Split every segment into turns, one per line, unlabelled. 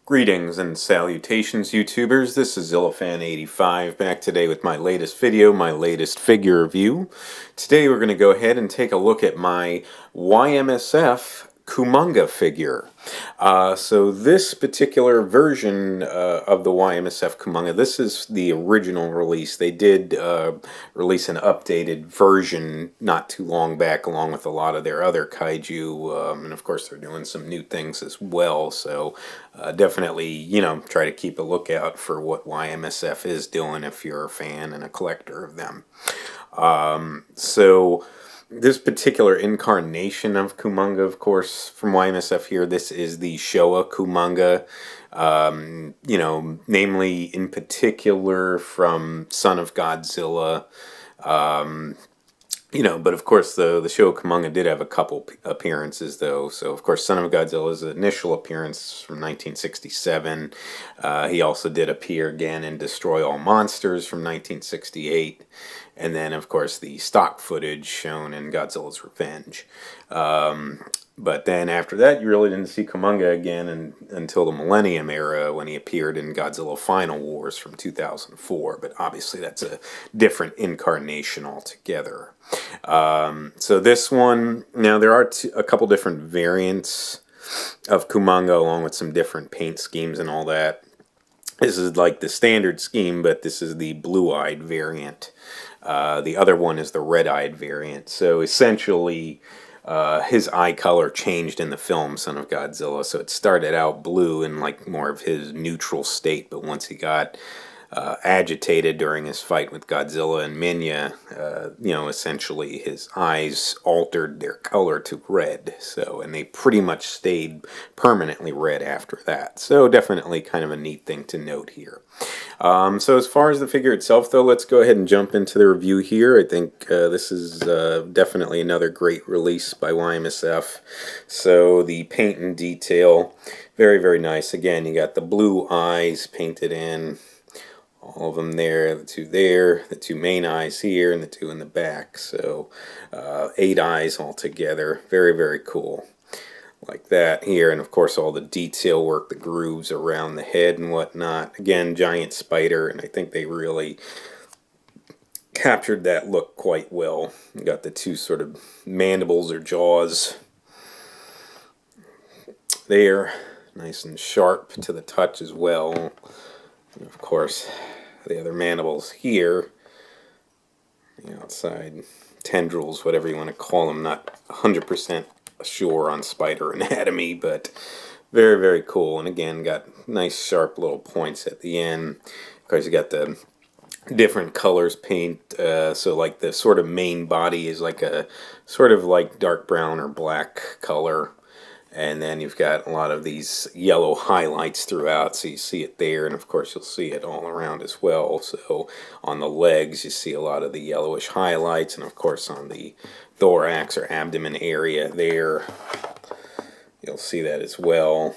Greetings and salutations, YouTubers. This is Zillafan85 back today with my latest video, my latest figure review. Today we're going to go ahead and take a look at my Y-MSF Kumonga figure. So this particular version of the Y-MSF Kumonga, this is the original release. They did release an updated version not too long back along with a lot of their other kaiju, and of course they're doing some new things as well, so definitely, you know, try to keep a lookout for what Y-MSF is doing if you're a fan and a collector of them. So this particular incarnation of Kumonga, of course, from Y-MSF here, this is the Showa Kumonga, you know, namely in particular from Son of Godzilla. You know, but of course the Showa Kumonga did have a couple appearances though. So of course Son of Godzilla's initial appearance from 1967. He also did appear again in Destroy All Monsters from 1968. And then of course the stock footage shown in Godzilla's Revenge. But then after that, you really didn't see Kumonga again until the Millennium era when he appeared in Godzilla Final Wars from 2004. But obviously that's a different incarnation altogether. So this one, now there are a couple different variants of Kumonga along with some different paint schemes and all that. This is like the standard scheme, but this is the blue-eyed variant. The other one is the red-eyed variant. So essentially, his eye color changed in the film Son of Godzilla. So it started out blue in like more of his neutral state, but once he got agitated during his fight with Godzilla and Minya, you know, essentially his eyes altered their color to red. So, and they pretty much stayed permanently red after that. So definitely kind of a neat thing to note here. So as far as the figure itself, though, let's go ahead and jump into the review here. I think this is definitely another great release by Y-MSF. So the paint and detail, very, very nice. Again, you got the blue eyes painted in. All of them there, the two main eyes here, and the two in the back. So 8 eyes altogether. Very, very cool. Like that here, and of course all the detail work, the grooves around the head and whatnot. Again, giant spider, and I think they really captured that look quite well. You got the two sort of mandibles or jaws there, nice and sharp to the touch as well. And of course, the other mandibles here, the outside tendrils, whatever you want to call them. Not 100% sure on spider anatomy, but very, very cool. And again, got nice sharp little points at the end. Of course, you got the different colors paint. So like the sort of main body is like a sort of like dark brown or black color. And then you've got a lot of these yellow highlights throughout, so you see it there, and of course you'll see it all around as well. So on the legs you see a lot of the yellowish highlights, and of course on the thorax or abdomen area there, you'll see that as well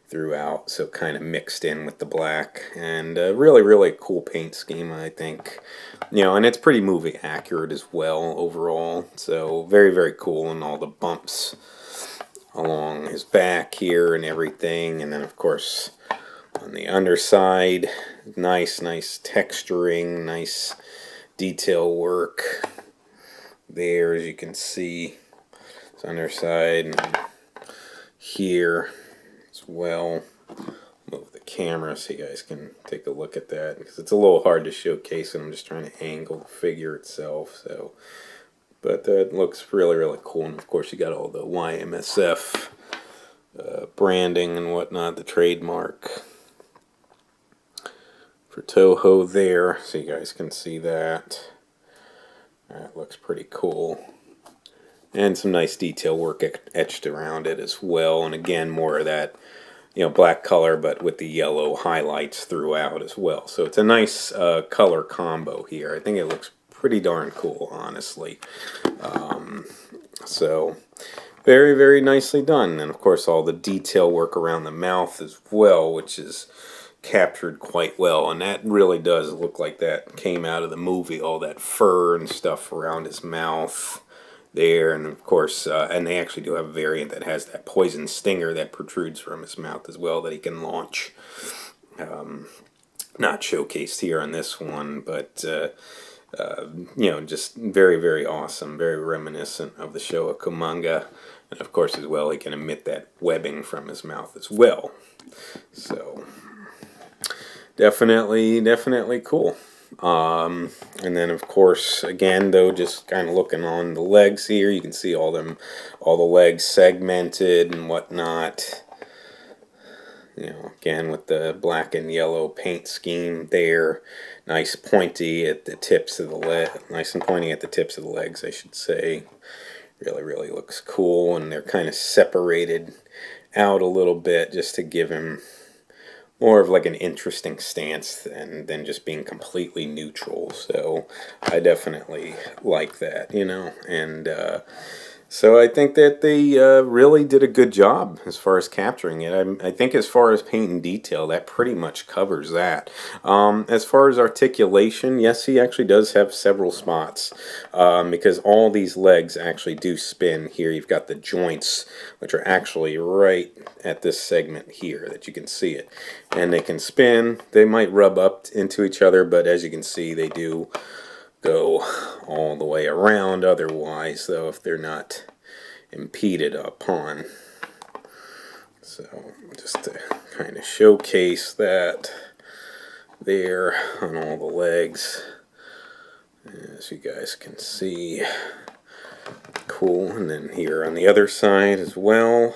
throughout, so kind of mixed in with the black. And really, really cool paint scheme, I think. You know, and it's pretty movie accurate as well overall, so very, very cool. And all the bumps along his back here and everything, and then of course on the underside, nice texturing, nice detail work there, as you can see. His underside and here as well. Move the camera so you guys can take a look at that, because it's a little hard to showcase and I'm just trying to angle the figure itself. So but that looks really, really cool. And of course you got all the Y-MSF branding and whatnot, the trademark for Toho there, so you guys can see that. That looks pretty cool. And some nice detail work etched around it as well. And again, more of that, you know, black color, but with the yellow highlights throughout as well. So it's a nice color combo here. I think it looks pretty darn cool, honestly. So very, very nicely done. And of course all the detail work around the mouth as well, which is captured quite well. And that really does look like that came out of the movie, all that fur and stuff around his mouth there, and of course, and they actually do have a variant that has that poison stinger that protrudes from his mouth as well that he can launch. Not showcased here on this one, but just very, very awesome, very reminiscent of the Showa Kumonga, and of course as well he can emit that webbing from his mouth as well. So definitely cool. And then of course, again though, just kind of looking on the legs here, you can see all the legs segmented and whatnot. Again with the black and yellow paint scheme there, nice pointy at the tips of the nice and pointy at the tips of the legs, I should say. Really looks cool, and they're kind of separated out a little bit just to give him more of like an interesting stance than just being completely neutral. So I definitely like that, and so I think that they really did a good job as far as capturing it. I think as far as paint and detail, that pretty much covers that. As far as articulation, yes, he actually does have several spots because all these legs actually do spin here. You've got the joints, which are actually right at this segment here that you can see it. And they can spin. They might rub up into each other, but as you can see, they do go all the way around otherwise, though, if they're not impeded upon. So just to kind of showcase that there on all the legs, as you guys can see. Cool. And then here on the other side as well.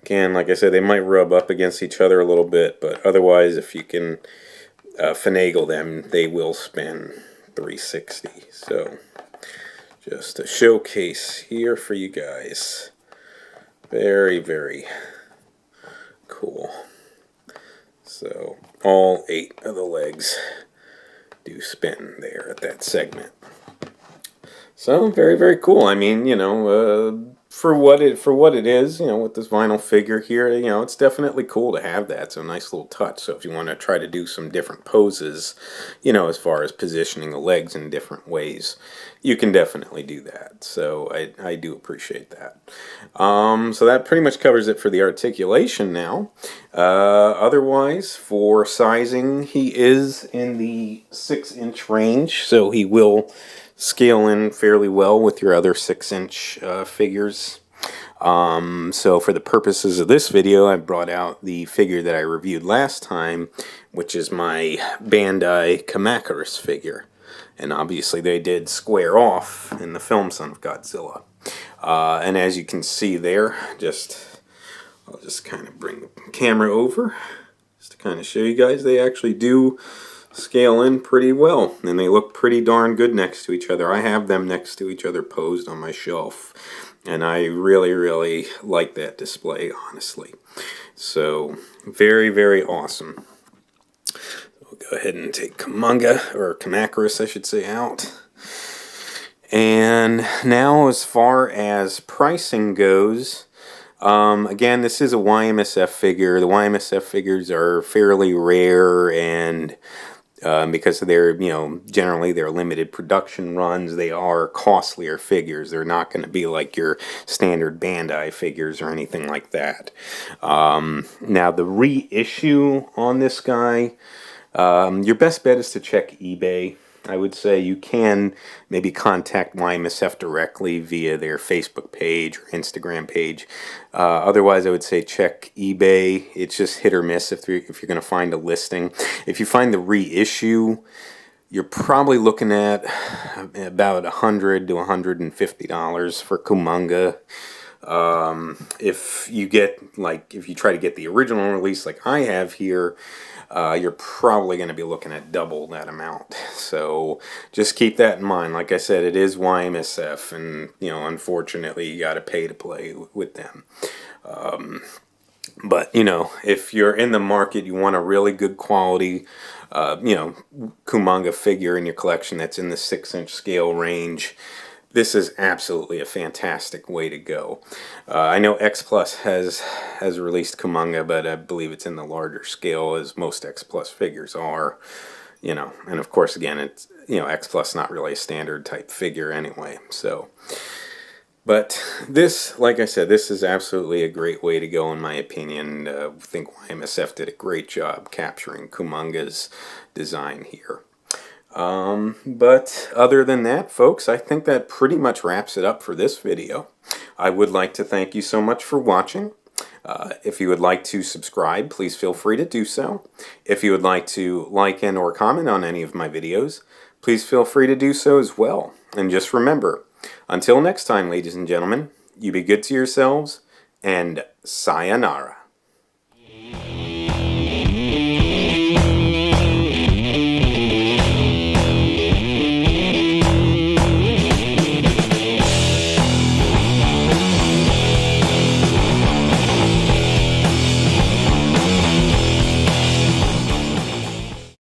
Again, like I said, they might rub up against each other a little bit, but otherwise, if you can finagle them, they will spin 360. So just a showcase here for you guys. Very cool. So all 8 of the legs do spin there at that segment. So very cool. I mean, for what it is, with this vinyl figure here, it's definitely cool to have that. It's a nice little touch. So if you want to try to do some different poses, as far as positioning the legs in different ways, you can definitely do that. So I do appreciate that. So that pretty much covers it for the articulation now. Otherwise, for sizing, he is in the 6-inch range, so he will scale in fairly well with your other 6-inch figures. So for the purposes of this video, I brought out the figure that I reviewed last time, which is my Bandai Kamakuris figure. And obviously they did square off in the film Son of Godzilla. And as you can see there, I'll just kind of bring the camera over just to kind of show you guys, they actually do scale in pretty well, and they look pretty darn good next to each other. I have them next to each other posed on my shelf, and I really like that display, honestly. So very awesome. We'll go ahead and take Kumonga, or Kamakuris I should say, out. And now as far as pricing goes, again, this is a Y-MSF figure. The Y-MSF figures are fairly rare, and because they're, generally they're limited production runs, they are costlier figures. They're not going to be like your standard Bandai figures or anything like that. Now, the reissue on this guy, your best bet is to check eBay. I would say you can maybe contact Y-MSF directly via their Facebook page or Instagram page. Otherwise, I would say check eBay. It's just hit or miss if you're going to find a listing. If you find the reissue, you're probably looking at about $100 to $150 for Kumonga. If you try to get the original release like I have here, you're probably going to be looking at double that amount. So just keep that in mind. Like I said, it is Y-MSF, and unfortunately you got to pay to play with them. But if you're in the market, you want a really good quality Kumonga figure in your collection that's in the 6-inch scale range, this is absolutely a fantastic way to go. I know X Plus has released Kumonga, but I believe it's in the larger scale, as most X Plus figures are. you know, and of course, again, it's, you know, X plus not really a standard type figure anyway, so. But this, like I said, this is absolutely a great way to go in my opinion. I think Y-MSF did a great job capturing Kumonga's design here. But other than that, folks, I think that pretty much wraps it up for this video. I would like to thank you so much for watching. If you would like to subscribe, please feel free to do so. If you would like to like and or comment on any of my videos, please feel free to do so as well. And just remember, until next time, ladies and gentlemen, you be good to yourselves, and sayonara.